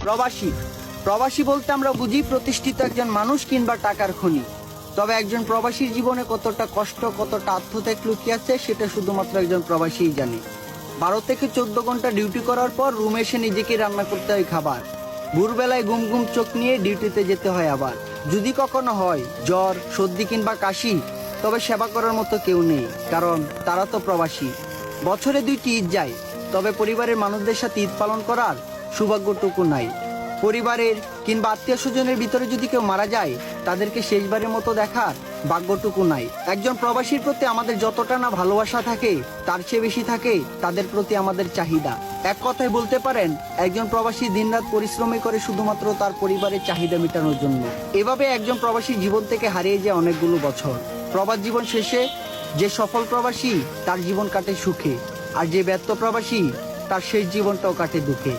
প্রবাসী প্রবাসী বলতে আমরা বুঝি প্রতিষ্ঠিত একজন মানুষ কিংবা টাকার খনি। তবে একজন প্রবাসীর জীবনে কতটা কষ্ট, কতটা আত্মত্যাগ লুকিয়ে আছে সেটা শুধুমাত্র একজন প্রবাসীই জানে। 12 থেকে 14 ঘন্টা ডিউটি করার পর রুমে এসে নিজেকে রান্না করতে হয় খাবার। ভোরবেলায় ঘুম ঘুম চোখ নিয়ে ডিউটিতে যেতে হয় আবার। যদি কখনো হয় জ্বর, সর্দি কিংবা কাশি, তবে সেবা করার মতো কেউ নেই, কারণ তারা তো প্রবাসী। বছরে 2টি ঈদ যায়, তবে পরিবারের মানুষদের সাথে ঈদ পালন করার সৌভাগ্যটুকু নাই। পরিবারের কিংবা আত্মীয় স্বজনের ভিতরে যদি কেউ মারা যায়, তাদেরকে শেষবারের মতো দেখার ভাগ্যটুকু নাই। একজন প্রবাসীর প্রতি আমাদের যতটা না ভালোবাসা থাকে, তার চেয়ে বেশি থাকে তাদের প্রতি আমাদের চাহিদা। এক কথায় বলতে পারেন, একজন প্রবাসী দিনরাত পরিশ্রমই করে শুধুমাত্র তার পরিবারের চাহিদা মেটানোর জন্য। এভাবে একজন প্রবাসীর জীবন থেকে হারিয়ে যায় অনেকগুলো বছর। প্রবাস জীবন শেষে যে সফল প্রবাসী, তার জীবন কাটে সুখে, আর যে ব্যর্থ প্রবাসী, তার শেষ জীবনটাও কাটে দুঃখে।